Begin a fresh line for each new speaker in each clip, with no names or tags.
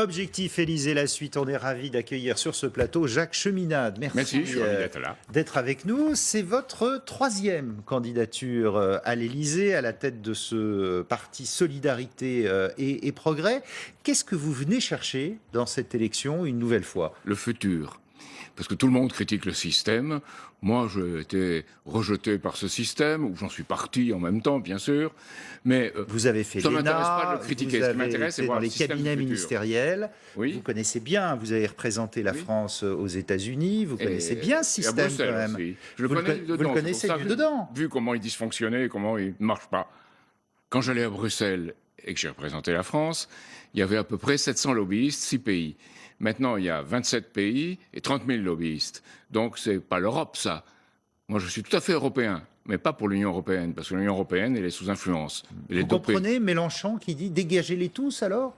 Objectif Élysée, la suite. On est ravis d'accueillir sur ce plateau Jacques Cheminade.
Merci, je suis ravi d'être là.
D'être avec nous. C'est votre troisième candidature à l'Élysée, à la tête de ce parti Solidarité et Progrès. Qu'est-ce que vous venez chercher dans cette élection une nouvelle fois?
Le futur. Parce que tout le monde critique le système. Moi, j'ai été rejeté par ce système, ou j'en suis parti en même temps, bien sûr. Mais
vous avez fait
ça ne m'intéresse
l'ENA,
pas de le critiquer.
vous
Ce qui m'intéresse, c'est
été
voir
dans
le
les
système
cabinets
du futur.
ministériels.
Oui.
Vous connaissez bien, vous avez représenté la
Oui.
France aux États-Unis, vous connaissez bien ce
Et à
système
Bruxelles
quand même.
aussi. Je le
Vous
connais
le
dedans.
connaissez
C'est pour
du
ça,
dedans.
Vu comment il dysfonctionnait et comment il ne marche pas. Quand j'allais à Bruxelles et que j'ai représenté la France, il y avait à peu près 700 lobbyistes, 6 pays. Maintenant, il y a 27 pays et 30 000 lobbyistes. Donc, c'est pas l'Europe, ça. Moi, je suis tout à fait européen, mais pas pour l'Union européenne, parce que l'Union européenne, elle est sous influence. Elle est
Vous
dopée.
comprenez Mélenchon qui dit dégagez-les tous alors?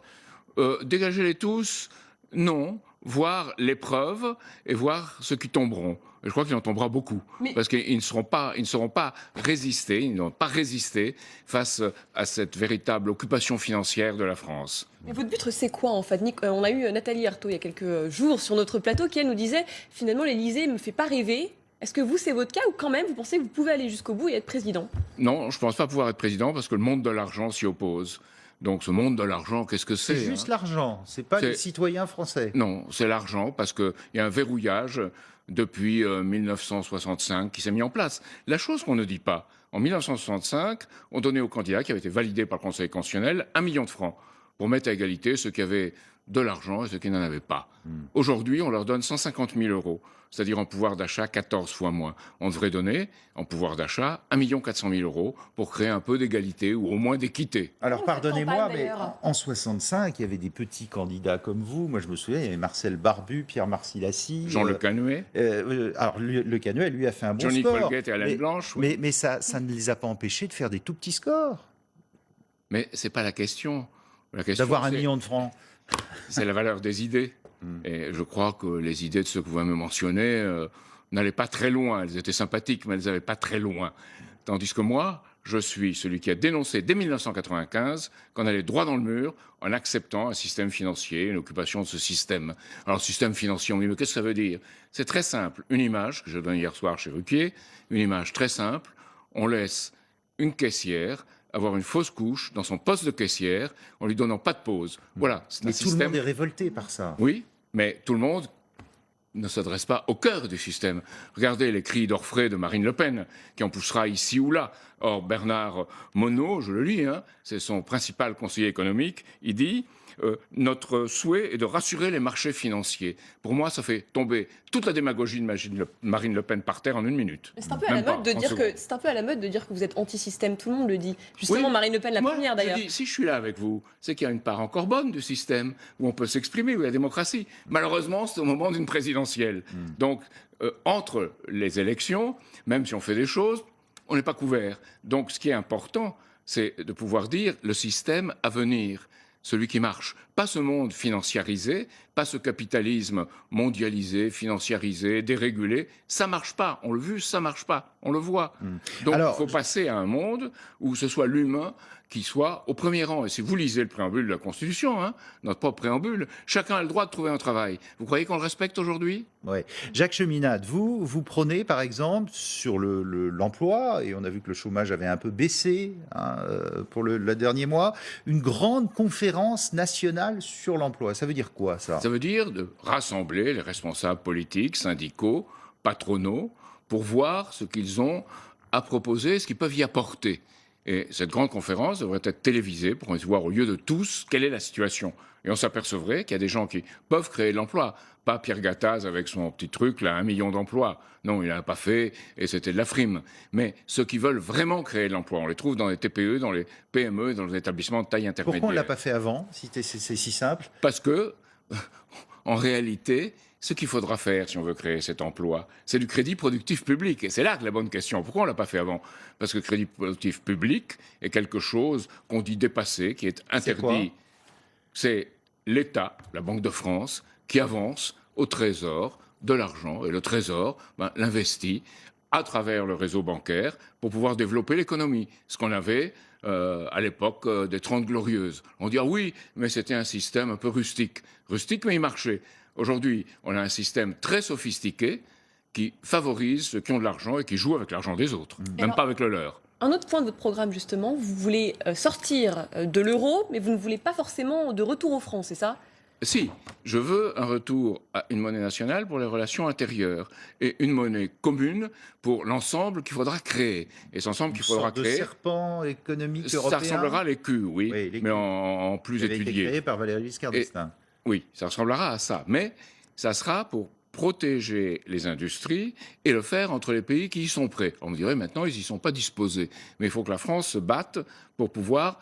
Dégagez-les tous, non. Voir les preuves et voir ceux qui tomberont. Et je crois qu'il en tombera beaucoup. Parce qu'ils ne sauront pas résister, ils n'ont pas résisté face à cette véritable occupation financière de la France.
Mais votre but, c'est quoi en fait? On a eu Nathalie Arthaud il y a quelques jours sur notre plateau qui, elle, nous disait finalement l'Élysée ne me fait pas rêver. Est-ce que vous, c'est votre cas ou quand même vous pensez que vous pouvez aller jusqu'au bout et être président?
Non, je ne pense pas pouvoir être président parce que le monde de l'argent s'y oppose. Donc ce monde de l'argent, qu'est-ce que c'est?
C'est juste l'argent, c'est pas les citoyens français.
Non, c'est l'argent parce qu'il y a un verrouillage depuis 1965 qui s'est mis en place. La chose qu'on ne dit pas, en 1965, on donnait aux candidats qui avaient été validés par le Conseil constitutionnel 1 million de francs pour mettre à égalité ceux qui avaient de l'argent et ceux qui n'en avaient pas. Aujourd'hui, on leur donne 150 000 euros, c'est-à-dire en pouvoir d'achat 14 fois moins. On devrait donner en pouvoir d'achat 1 400 000 euros pour créer un peu d'égalité ou au moins d'équité.
Alors pardonnez-moi, mais en 65, il y avait des petits candidats comme vous. Moi, je me souviens, il y avait Marcel Barbu, Pierre Marcilassi.
Jean Le Canuet.
Alors, Le Canuet, lui, a fait un bon
Johnny
score.
Colgate et Alain Blanche. Oui.
Mais ça ne les a pas empêchés de faire des tout petits scores.
Mais ce n'est pas la question.
D'avoir 1 million de francs.
C'est la valeur des idées. Et je crois que les idées de ceux que vous me mentionnez n'allaient pas très loin. Elles étaient sympathiques, mais elles n'allaient pas très loin. Tandis que moi, je suis celui qui a dénoncé dès 1995 qu'on allait droit dans le mur en acceptant un système financier, une occupation de ce système. Alors, système financier, on dit, mais qu'est-ce que ça veut dire? C'est très simple. Une image que je donne hier soir chez Ruquier, une image très simple. On laisse une caissière avoir une fausse couche dans son poste de caissière en lui donnant pas de pause. Voilà, c'est un système.
Tout le monde est révolté par ça.
Oui, mais tout le monde ne s'adresse pas au cœur du système. Regardez les cris d'orfraie de Marine Le Pen, qui en poussera ici ou là. Or, Bernard Monod, je le lis, c'est son principal conseiller économique, il dit notre souhait est de rassurer les marchés financiers. Pour moi, ça fait tomber toute la démagogie de Marine Le Pen par terre en 1 minute.
C'est un peu à la mode de dire que vous êtes anti-système. Tout le monde le dit. Justement, oui, Marine Le Pen, la première d'ailleurs.
Si je suis là avec vous, c'est qu'il y a une part encore bonne du système où on peut s'exprimer, où il y a la démocratie. Malheureusement, c'est au moment d'une présidentielle. Donc, entre les élections, même si on fait des choses, on n'est pas couvert. Donc, ce qui est important, c'est de pouvoir dire le système à venir. Celui qui marche. Pas ce monde financiarisé, pas ce capitalisme mondialisé, financiarisé, dérégulé. Ça marche pas. On l'a vu, ça marche pas. On le voit. Donc il faut passer à un monde où ce soit l'humain qui soit au premier rang. Et si vous lisez le préambule de la Constitution, notre propre préambule, chacun a le droit de trouver un travail. Vous croyez qu'on le respecte aujourd'hui?
Oui. Jacques Cheminade, vous prenez par exemple sur l'emploi, et on a vu que le chômage avait un peu baissé pour le dernier mois, une grande conférence nationale sur l'emploi. Ça veut dire quoi ça?
Ça veut dire de rassembler les responsables politiques, syndicaux, patronaux, pour voir ce qu'ils ont à proposer, ce qu'ils peuvent y apporter. Et cette grande conférence devrait être télévisée pour qu'on puisse voir au lieu de tous quelle est la situation. Et on s'apercevrait qu'il y a des gens qui peuvent créer de l'emploi. Pas Pierre Gattaz avec son petit truc, là, 1 million d'emplois. Non, il n'a pas fait et c'était de la frime. Mais ceux qui veulent vraiment créer de l'emploi, on les trouve dans les TPE, dans les PME et dans les établissements de taille intermédiaire.
Pourquoi on ne l'a pas fait avant, si c'est si simple?
Parce que, en réalité, ce qu'il faudra faire si on veut créer cet emploi, c'est du crédit productif public. Et c'est là que la bonne question. Pourquoi on ne l'a pas fait avant? Parce que le crédit productif public est quelque chose qu'on dit dépassé, qui est interdit. C'est l'État, la Banque de France, qui avance au Trésor de l'argent. Et le Trésor l'investit à travers le réseau bancaire pour pouvoir développer l'économie. Ce qu'on avait à l'époque des 30 Glorieuses. On dit, ah oui, mais c'était un système un peu rustique. Rustique, mais il marchait. Aujourd'hui, on a un système très sophistiqué qui favorise ceux qui ont de l'argent et qui jouent avec l'argent des autres, même
alors,
pas avec le leur.
Un autre point de votre programme, justement, vous voulez sortir de l'euro, mais vous ne voulez pas forcément de retour au franc, c'est ça?
Si, je veux un retour à une monnaie nationale pour les relations intérieures et une monnaie commune pour l'ensemble qu'il faudra créer. Et cet ensemble qu'il faudra
sorte de
créer,
serpent économique européen.
ça ressemblera à l'écu, oui,
Oui, l'écu.
mais en plus
Qui avait été
étudié.
créé par Valéry Giscard d'Estaing.
Oui, ça ressemblera à ça. Mais ça sera pour protéger les industries et le faire entre les pays qui y sont prêts. On me dirait maintenant, ils n'y sont pas disposés. Mais il faut que la France se batte pour pouvoir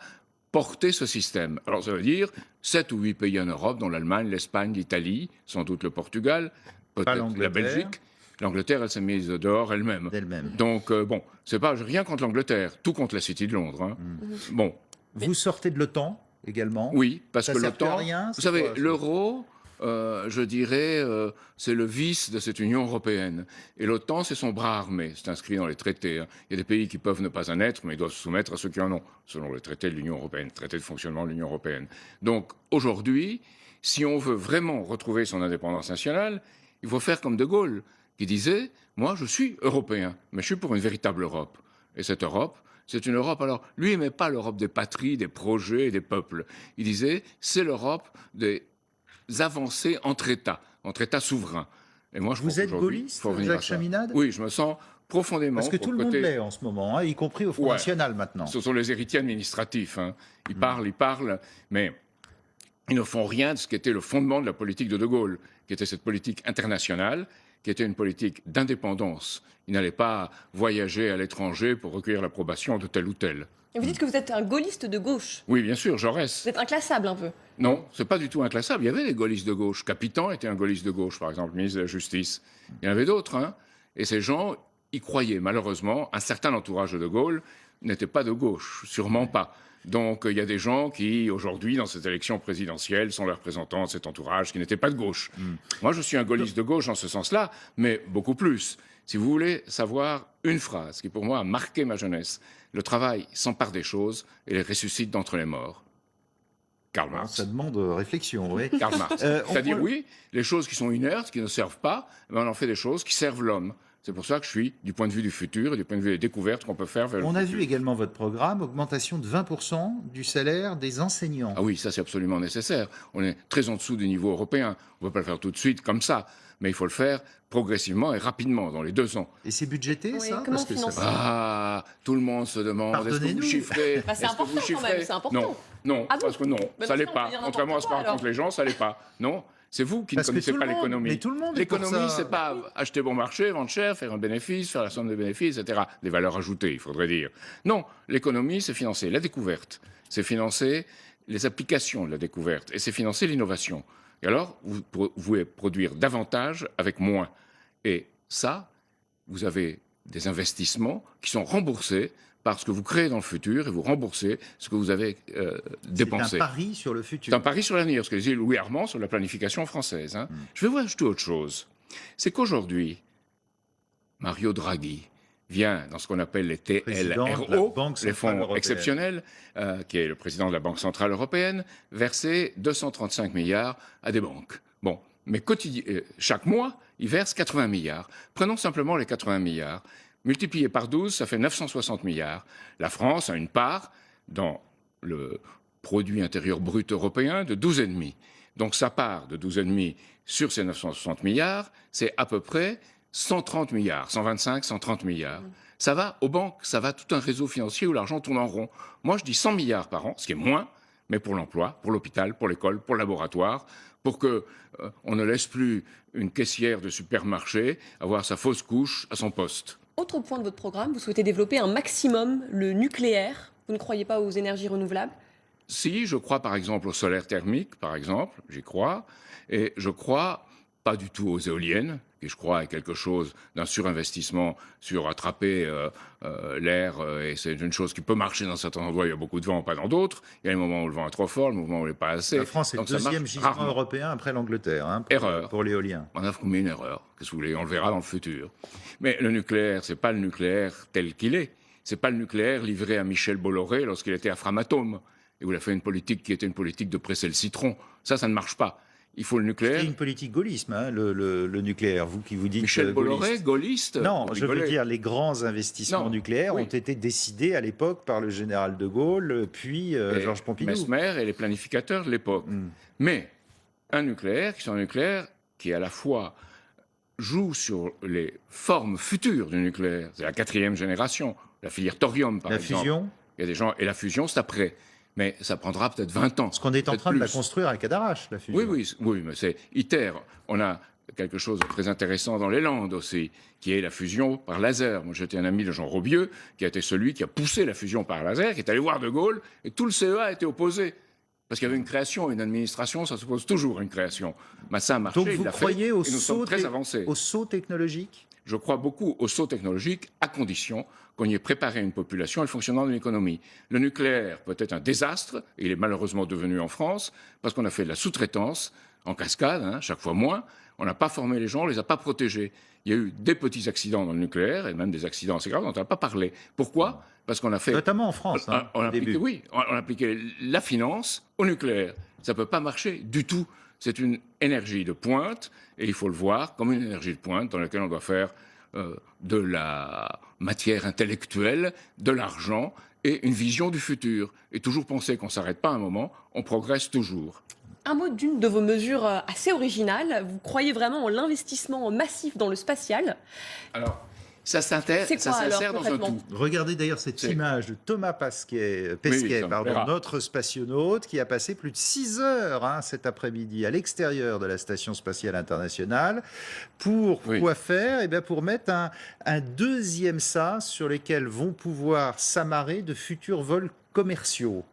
porter ce système. Alors ça veut dire 7 ou 8 pays en Europe, dont l'Allemagne, l'Espagne, l'Italie, sans doute le Portugal, peut-être la
l'Angleterre.
Belgique. L'Angleterre, elle s'est mise dehors elle-même.
D'elle-même.
Donc, bon, c'est pas rien contre l'Angleterre, tout contre la City de Londres. Hein. Bon,
Vous sortez de l'OTAN également.
oui, parce
Ça
que
sert plus à
l'OTAN,
rien,
vous
c'est
savez,
quoi, ça
l'euro, je dirais, c'est le vice de cette Union européenne. Et l'OTAN, c'est son bras armé. C'est inscrit dans les traités. Hein. Il y a des pays qui peuvent ne pas en être, mais ils doivent se soumettre à ceux qui en ont, selon le traité de l'Union européenne, traité de fonctionnement de l'Union européenne. Donc, aujourd'hui, si on veut vraiment retrouver son indépendance nationale, il faut faire comme De Gaulle, qui disait, moi, je suis européen, mais je suis pour une véritable Europe. Et cette Europe, c'est une Europe. Alors, lui, il n'aimait pas l'Europe des patries, des projets et des peuples. Il disait, c'est l'Europe des avancées entre États souverains. Et moi, je
Vous
pense
êtes
qu'aujourd'hui,
gaulliste,
faut revenir à
Jacques
ça.
Chaminade?
Oui, je me sens profondément.
Parce que
pour
tout le
le
monde
côté-
l'est en ce moment, hein, y compris au Front
Ouais.
National maintenant.
Ce sont les héritiers administratifs. Hein. Ils parlent, mais ils ne font rien de ce qui était le fondement de la politique de De Gaulle, qui était cette politique internationale, qui était une politique d'indépendance. Il n'allait pas voyager à l'étranger pour recueillir l'approbation de tel ou tel.
Et vous dites que vous êtes un gaulliste de gauche.
Oui, bien sûr, Jaurès.
Vous êtes inclassable un peu.
Non, c'est pas du tout inclassable. Il y avait des gaullistes de gauche. Capitan était un gaulliste de gauche, par exemple, ministre de la Justice. Il y en avait d'autres, hein. Et ces gens y croyaient. Malheureusement, un certain entourage de De Gaulle n'était pas de gauche, sûrement pas. Donc il y a des gens qui, aujourd'hui, dans cette élection présidentielle, sont les représentants de cet entourage qui n'étaient pas de gauche. Moi, je suis un gaulliste de gauche en ce sens-là, mais beaucoup plus. Si vous voulez savoir une phrase qui, pour moi, a marqué ma jeunesse, le travail s'empare des choses et les ressuscite d'entre les morts. Karl Marx.
Ça demande réflexion, oui.
Karl Marx.
On
C'est-à-dire,
prend-
oui, les choses qui sont inertes, qui ne servent pas, eh ben, on en fait des choses qui servent l'homme. C'est pour ça que je suis, du point de vue du futur et du point de vue des découvertes qu'on peut faire vers le
On a
futur.
vu également votre programme, augmentation de 20% du salaire des enseignants.
Ah oui, ça c'est absolument nécessaire. On est très en dessous du niveau européen. On ne peut pas le faire tout de suite comme ça, mais il faut le faire progressivement et rapidement, dans les 2 ans.
Et c'est budgété,
Oui,
ça?
comment
Parce que ça
financer
va.
Ah, tout le monde se demande, est-ce que vous
Pardonnez-nous.
chiffrez
Bah, c'est
Est-ce que
important
vous
quand
chiffrez
même, c'est important.
Non, non,
Ah bon
parce que non,
Mais
ça
dans
l'est
ce cas, on
pas.
peut dire
Contrairement à ce
n'importe
qu'on
quoi,
raconte les gens, ça l'est pas. Non, c'est vous qui ne
Parce que
connaissez
tout
pas
le monde-
l'économie.
mais tout le monde est pour
L'économie,
ça.
c'est pas acheter bon marché, vendre cher, faire un bénéfice, faire la somme des bénéfices, etc. Des valeurs ajoutées, il faudrait dire. Non, l'économie, c'est financer la découverte, c'est financer les applications de la découverte, et c'est financer l'innovation. Et alors, vous pouvez produire davantage avec moins. Et ça, vous avez des investissements qui sont remboursés par ce que vous créez dans le futur et vous remboursez ce que vous avez dépensé.
C'est un pari sur le
C'est
futur.
un pari sur l'avenir, ce que disait Louis Armand sur la planification française. Hein. Je vais vous ajouter autre chose. C'est qu'aujourd'hui, Mario Draghi vient dans ce qu'on appelle les
Président de la
TLRO,
Banque
les
Centrale
fonds
Européenne.
exceptionnels, qui est le président de la Banque Centrale Européenne, verser 235 milliards à des banques. Bon, mais chaque mois, il verse 80 milliards. Prenons simplement les 80 milliards. Multiplié par 12, ça fait 960 milliards. La France a une part dans le produit intérieur brut européen de 12,5. Donc sa part de 12,5 sur ces 960 milliards, c'est à peu près 130 milliards, 125, 130 milliards. Ça va aux banques, ça va à tout un réseau financier où l'argent tourne en rond. Moi, je dis 100 milliards par an, ce qui est moins, mais pour l'emploi, pour l'hôpital, pour l'école, pour le laboratoire, pour que on ne laisse plus une caissière de supermarché avoir sa fausse couche à son poste.
Autre point de votre programme, vous souhaitez développer un maximum le nucléaire. Vous ne croyez pas aux énergies renouvelables?
Si, je crois par exemple au solaire thermique, par exemple, j'y crois, et je crois pas du tout aux éoliennes, qui je crois est quelque chose d'un surinvestissement sur attraper l'air, et c'est une chose qui peut marcher dans certains endroits, il y a beaucoup de vent, pas dans d'autres. Il y a les moments où le vent est trop fort, le moment où il n'est pas assez.
La France est le
Donc ça marche
deuxième gisement
rarement.
européen après l'Angleterre
Erreur.
pour l'éolien.
On a commis une erreur. Qu'est-ce que vous voulez? On le verra dans le futur. Mais le nucléaire, c'est pas le nucléaire tel qu'il est. C'est pas le nucléaire livré à Michel Bolloré lorsqu'il était à Framatome et où il a fait une politique qui était une politique de presser le citron. Ça ne marche pas. Il faut le nucléaire.
C'est une politique gaullisme, le nucléaire. Vous qui vous dites
Michel Bolloré,
gaulliste.
gaulliste.
Non,
vous
je veux
rigolez.
dire, les grands investissements
Non,
nucléaires
oui.
ont été décidés à l'époque par le général de Gaulle, puis
Et
Georges Pompidou.
Mesmer et les planificateurs de l'époque. Mais un nucléaire, qui soit un nucléaire qui à la fois joue sur les formes futures du nucléaire, c'est la 4e génération, la filière thorium par
La
exemple.
fusion,
Il y a des gens, et la fusion c'est après. Mais ça prendra peut-être 20 ans.
ce qu'on est en
peut-être
train de la
plus.
construire à Cadarache, la fusion.
Oui, mais c'est ITER. On a quelque chose de très intéressant dans les Landes aussi, qui est la fusion par laser. Moi, j'étais un ami de Jean Robieux, qui a été celui qui a poussé la fusion par laser, qui est allé voir De Gaulle, et tout le CEA a été opposé. Parce qu'il y avait une création, une administration, ça suppose toujours une création. Mais ça a marché,
Donc
il
vous
l'a fait,
croyez
et
au
nous sommes très avancés.
saut technologique?
Je crois beaucoup au saut technologique, à condition qu'on y ait préparé une population et le fonctionnement d'une économie. Le nucléaire peut être un désastre, et il est malheureusement devenu en France, parce qu'on a fait de la sous-traitance en cascade, chaque fois moins. On n'a pas formé les gens, on ne les a pas protégés. Il y a eu des petits accidents dans le nucléaire, et même des accidents assez graves dont on n'a pas parlé. Pourquoi? Parce qu'on a fait...
Notamment en France,
on a
au début.
on a appliqué la finance au nucléaire. Ça ne peut pas marcher du tout. C'est une énergie de pointe, et il faut le voir comme une énergie de pointe dans laquelle on doit faire de la matière intellectuelle, de l'argent et une vision du futur. Et toujours penser qu'on ne s'arrête pas un moment, on progresse toujours.
Un mot d'une de vos mesures assez originales. Vous croyez vraiment en l'investissement massif dans le spatial.
Alors, ça s'insère
C'est quoi, alors,
dans un
concrètement
tout.
Regardez d'ailleurs cette
C'est-
image de Thomas Pesquet,
ça me plaira.
notre spationaute, qui a passé plus de 6 heures cet après-midi à l'extérieur de la Station spatiale internationale. Pour
Oui.
quoi faire? Eh bien, pour mettre un deuxième sas sur lequel vont pouvoir s'amarrer de futurs vols commerciaux.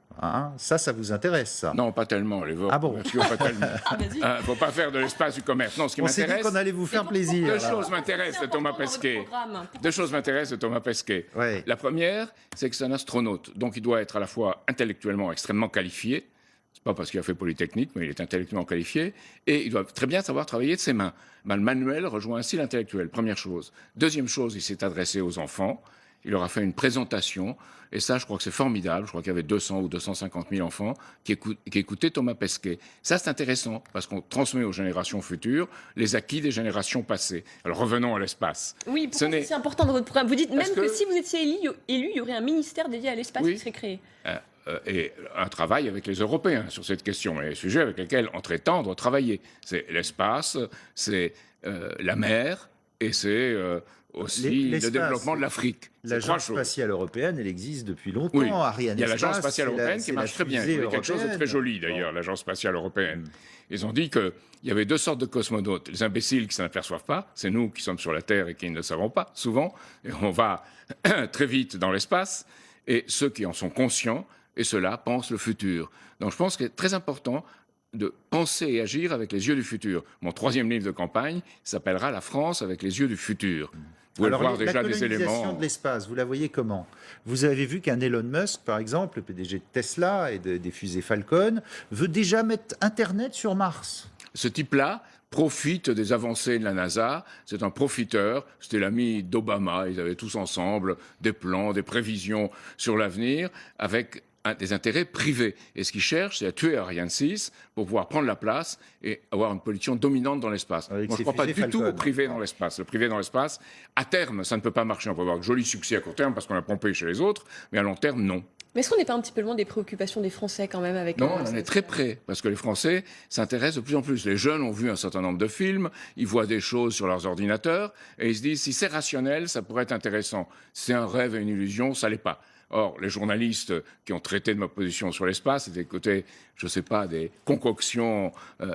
Ça vous intéresse, ça?
Non, pas tellement, les vols
Ah bon
commerciaux, pas tellement.
Vas-y.
Faut pas faire de l'espace du commerce. Non, ce qui
On s'est dit
m'intéresse...
qu'on allait vous faire
Et
plaisir.
Deux
là.
choses m'intéressent de Thomas Pesquet. Deux choses m'intéressent de Thomas Pesquet.
Ouais.
La première, c'est que c'est un astronaute. Donc il doit être à la fois intellectuellement extrêmement qualifié. C'est pas parce qu'il a fait Polytechnique, mais il est intellectuellement qualifié. Et il doit très bien savoir travailler de ses mains. Le manuel rejoint ainsi l'intellectuel, première chose. Deuxième chose, il s'est adressé aux enfants. Il leur a fait une présentation. Et ça, je crois que c'est formidable. Je crois qu'il y avait 200 ou 250 000 enfants qui écoutaient Thomas Pesquet. Ça, c'est intéressant parce qu'on transmet aux générations futures les acquis des générations passées. Alors revenons à l'espace.
Oui,
Ce
pourquoi
n'est-
c'est si important dans votre programme? Vous dites même
Parce
que...
que-
si vous étiez élu, il y aurait un ministère dédié à l'espace
Oui.
qui serait créé.
Et un travail avec les Européens sur cette question, et les sujets avec lesquels, entre États, on doit travailler. C'est l'espace, c'est la mer, et c'est aussi le
L'espace.
développement de l'Afrique. C'est trois
L'agence
choses.
spatiale européenne, elle existe depuis longtemps.
Oui.
Ariane
Il y a l'Agence
Espace,
spatiale
c'est la-
européenne
c'est
qui
la
marche très bien.
fusée
Il y a quelque chose de très
européenne.
joli, d'ailleurs, l'Agence spatiale européenne. Ils ont dit qu'il y avait deux sortes de cosmonautes. Les imbéciles qui s'en aperçoivent pas, c'est nous qui sommes sur la Terre et qui ne le savons pas, souvent. Et on va très vite dans l'espace. Et ceux qui en sont conscients, et ceux-là pensent le futur. Donc je pense qu'il est très important de penser et agir avec les yeux du futur. Mon 3e livre de campagne s'appellera La France avec les yeux du futur. Vous pouvez
Alors,
voir
la
déjà des
colonisation
éléments.
de l'espace, vous la voyez comment? Vous avez vu qu'un Elon Musk, par exemple, le PDG de Tesla et des fusées Falcon, veut déjà mettre Internet sur Mars.
Ce type-là profite des avancées de la NASA. C'est un profiteur. C'était l'ami d'Obama. Ils avaient tous ensemble des plans, des prévisions sur l'avenir avec des intérêts privés. Et ce qu'ils cherchent, c'est à tuer Ariane 6 pour pouvoir prendre la place et avoir une position dominante dans l'espace.
Avec
Moi, je
ses
ne crois pas
fusées
du tout
Falcon.
au privé dans l'espace. Le privé dans l'espace, à terme, ça ne peut pas marcher. On peut avoir de jolis succès à court terme parce qu'on a pompé chez les autres, mais à long terme, non.
Mais est-ce qu'on n'est pas un petit peu loin des préoccupations des Français quand même avec
Non, on en est très près, parce que les Français s'intéressent de plus en plus. Les jeunes ont vu un certain nombre de films, ils voient des choses sur leurs ordinateurs, et ils se disent, si c'est rationnel, ça pourrait être intéressant. Si c'est un rêve et une illusion, ça l'est pas. Or, les journalistes qui ont traité de ma position sur l'espace étaient côté, je ne sais pas, des concoctions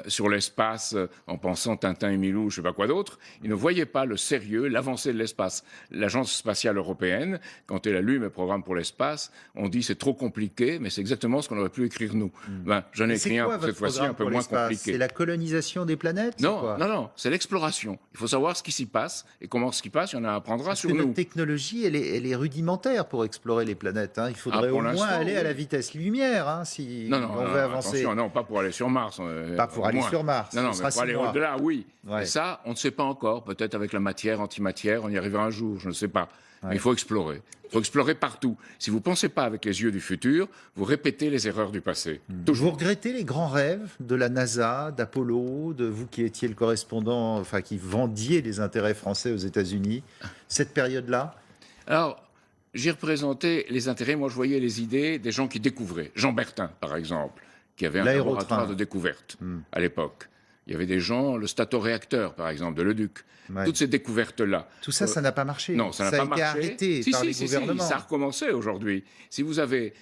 sur l'espace en pensant Tintin et Milou, je ne sais pas quoi d'autre. Ils ne voyaient pas le sérieux, l'avancée de l'espace. L'Agence spatiale européenne, quand elle a lu mes programmes pour l'espace, on dit c'est trop compliqué, mais c'est exactement ce qu'on aurait pu écrire nous. Ben, j'en ai écrit un pour cette fois-ci un peu moins compliqué.
C'est la colonisation des planètes?
Non, c'est l'exploration. Il faut savoir ce qui s'y passe et comment ce qui passe, il y en a à apprendre sur nous.
Notre technologie, elle est rudimentaire pour explorer les planètes. Hein. Il faudrait au moins aller à la vitesse lumière si on veut avancer.
Attention, non, pas pour aller sur Mars.
Pas pour aller sur Mars.
Non, mais pour aller au-delà, oui.
Ouais.
Et ça, on ne sait pas encore. Peut-être avec la matière, antimatière, on y arrivera un jour, je ne sais pas. Ouais. Mais il faut explorer. Il faut explorer partout. Si vous ne pensez pas avec les yeux du futur, vous répétez les erreurs du passé.
Vous regrettez les grands rêves de la NASA, d'Apollo, de vous qui étiez le correspondant, enfin qui vendiez les intérêts français aux États-Unis, cette période-là?
Alors, j'ai représenté les intérêts, moi je voyais les idées des gens qui découvraient. Jean Bertin, par exemple, qui avait un laboratoire de découverte à l'époque. Il y avait des gens, le statoréacteur, par exemple, de Leduc. Ouais. Toutes ces découvertes-là.
Tout ça, ça n'a pas marché.
Non, ça n'a pas marché.
Ça a été arrêté par les gouvernements.
Ça a recommencé aujourd'hui. Si vous avez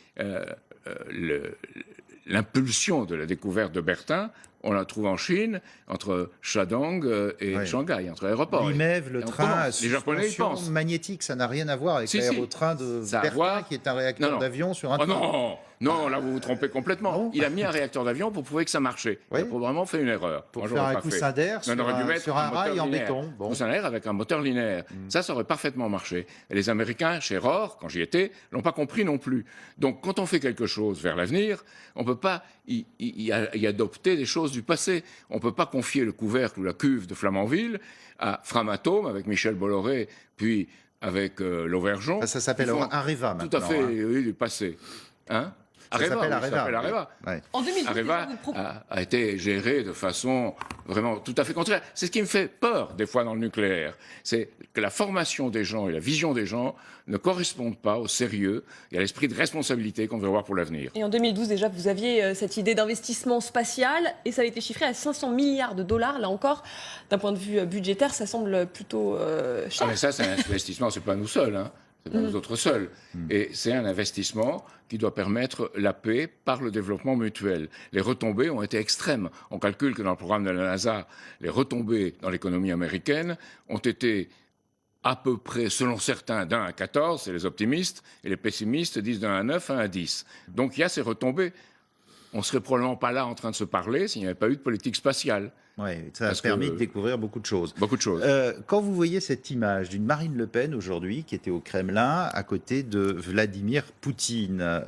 l'impulsion de la découverte de Bertin, on la trouve en Chine, entre Shandong et Shanghai, entre aéroports.
L'IMEV, le train,
les Japonais y pensent.
Magnétique, ça n'a rien à voir avec l'aérotrain de Bertin, qui est un réacteur d'avion sur un train.
Non, là vous vous trompez complètement. Il a mis un réacteur d'avion pour prouver que ça marchait. Il a probablement fait une erreur.
Pour faire un coussin d'air sur un rail en béton.
Un coussin d'air avec un moteur linéaire. Ça aurait parfaitement marché. Et les Américains, chez Rohr, quand j'y étais, l'ont pas compris non plus. Donc quand on fait quelque chose vers l'avenir, on ne peut pas y adopter des choses du passé. On ne peut pas confier le couvercle ou la cuve de Flamanville à Framatome avec Michel Bolloré, puis avec Lauvergeon.
Ça s'appelle Areva maintenant.
Tout à fait, oui, du passé. Hein?
Ça s'appelle
Areva.
Ouais.
En 2012,
Areva a été géré de façon vraiment tout à fait contraire. C'est ce qui me fait peur des fois dans le nucléaire. C'est que la formation des gens et la vision des gens ne correspondent pas au sérieux et à l'esprit de responsabilité qu'on veut avoir pour l'avenir.
Et en 2012 déjà, vous aviez cette idée d'investissement spatial et ça a été chiffré à 500 milliards de dollars. Là encore, d'un point de vue budgétaire, ça semble plutôt cher.
Ah mais ça, c'est un investissement, c'est pas nous seuls, hein. C'est pas nous autres seuls. Et c'est un investissement qui doit permettre la paix par le développement mutuel. Les retombées ont été extrêmes. On calcule que dans le programme de la NASA, les retombées dans l'économie américaine ont été à peu près, selon certains, d'1 à 14, c'est les optimistes, et les pessimistes disent d'1 à 9, 1 à 10. Donc il y a ces retombées. On ne serait probablement pas là en train de se parler s'il n'y avait pas eu de politique spatiale.
Oui, ça a permis de découvrir beaucoup de choses.
Beaucoup de choses.
Quand vous voyez cette image d'une Marine Le Pen aujourd'hui qui était au Kremlin à côté de Vladimir Poutine,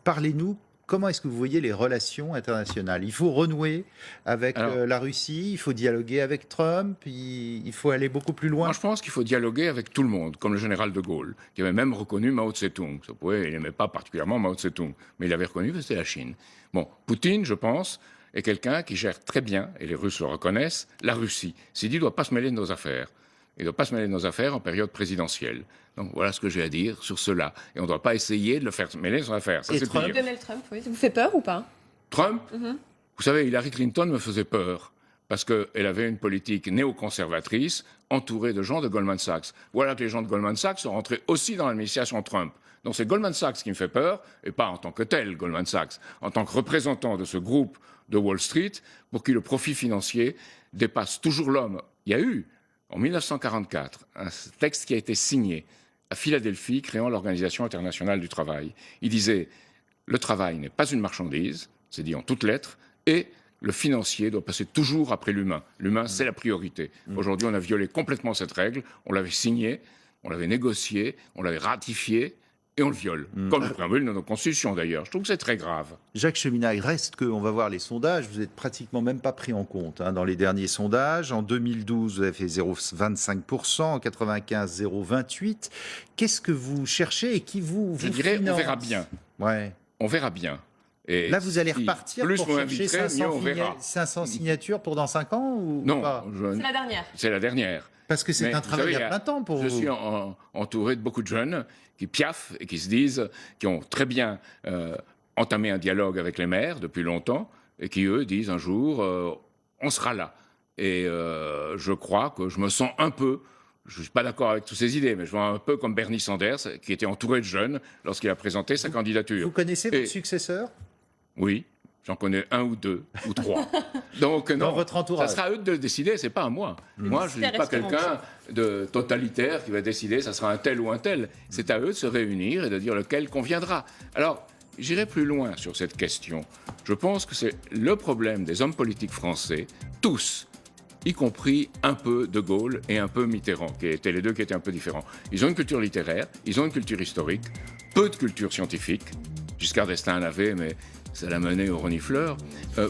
parlez-nous. Comment est-ce que vous voyez les relations internationales? Il faut renouer avec la Russie, il faut dialoguer avec Trump, il faut aller beaucoup plus loin.
Moi, je pense qu'il faut dialoguer avec tout le monde, comme le général de Gaulle, qui avait même reconnu Mao Tse-tung. Il n'aimait pas particulièrement Mao Tse-tung, mais il avait reconnu que c'était la Chine. Bon, Poutine, je pense, est quelqu'un qui gère très bien, et les Russes le reconnaissent, la Russie. S'il dit, il ne doit pas se mêler de nos affaires. Il ne doit pas se mêler de nos affaires en période présidentielle. Donc voilà ce que j'ai à dire sur cela. Et on ne doit pas essayer de le faire mêler de son affaire. Ça, c'est pire.
Donald Trump, oui. Ça vous fait peur ou pas?
Trump Vous savez, Hillary Clinton me faisait peur parce qu'elle avait une politique néoconservatrice entourée de gens de Goldman Sachs. Voilà que les gens de Goldman Sachs sont rentrés aussi dans l'administration Trump. Donc c'est Goldman Sachs qui me fait peur, et pas en tant que tel, Goldman Sachs, en tant que représentant de ce groupe de Wall Street, pour qui le profit financier dépasse toujours l'homme. Il y a eu, en 1944, un texte qui a été signé à Philadelphie, créant l'Organisation internationale du travail. Il disait « Le travail n'est pas une marchandise », c'est dit en toutes lettres, et le financier doit passer toujours après l'humain. L'humain, c'est la priorité. Aujourd'hui, on a violé complètement cette règle, on l'avait signée, on l'avait négociée, on l'avait ratifiée, et on le viole, comme le préambule de nos constitutions d'ailleurs. Je trouve que c'est très grave.
Jacques Cheminade, reste qu'on va voir les sondages, vous n'êtes pratiquement même pas pris en compte dans les derniers sondages. En 2012, vous avez fait 0,25%, en 95, 0,28%. Qu'est-ce que vous cherchez et qui vous
Je dirais,
finance?
on verra bien.
Ouais.
On verra bien. Et
là, vous allez repartir
plus
pour chercher 500
mieux
signatures pour dans 5 ans ou
non,
pas?
C'est la dernière.
C'est la dernière.
Parce que c'est un travail à plein temps pour vous.
Je suis entouré de beaucoup de jeunes qui piaffent et qui se disent, qui ont très bien entamé un dialogue avec les maires depuis longtemps et qui, eux, disent un jour, on sera là. Et je crois que je me sens un peu je ne suis pas d'accord avec toutes ces idées, mais je vois un peu comme Bernie Sanders, qui était entouré de jeunes lorsqu'il a présenté sa candidature.
Vous connaissez votre successeur?
Oui, j'en connais 1 ou 2 ou 3. Donc
Dans
non,
votre entourage?
ça sera à eux de le décider, c'est pas à moi. Moi, je ne suis pas quelqu'un de totalitaire qui va décider, ça sera un tel ou un tel. C'est à eux de se réunir et de dire lequel conviendra. Alors, j'irai plus loin sur cette question. Je pense que c'est le problème des hommes politiques français, tous, y compris un peu De Gaulle et un peu Mitterrand, qui étaient les deux qui étaient un peu différents. Ils ont une culture littéraire, ils ont une culture historique, peu de culture scientifique. Giscard d'Estaing l'avait, mais ça l'a mené au renifleur.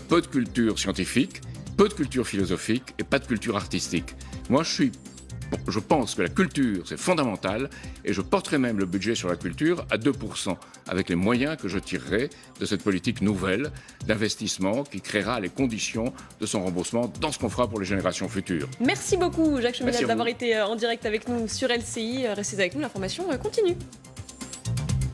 Peu de culture scientifique, peu de culture philosophique et pas de culture artistique. Moi, je pense que la culture, c'est fondamental, et je porterai même le budget sur la culture à 2%, avec les moyens que je tirerai de cette politique nouvelle d'investissement qui créera les conditions de son remboursement dans ce qu'on fera pour les générations futures.
Merci beaucoup, Jacques
Merci
Cheminade,
à
d'avoir
vous.
été en direct avec nous sur LCI. Restez avec nous, l'information continue.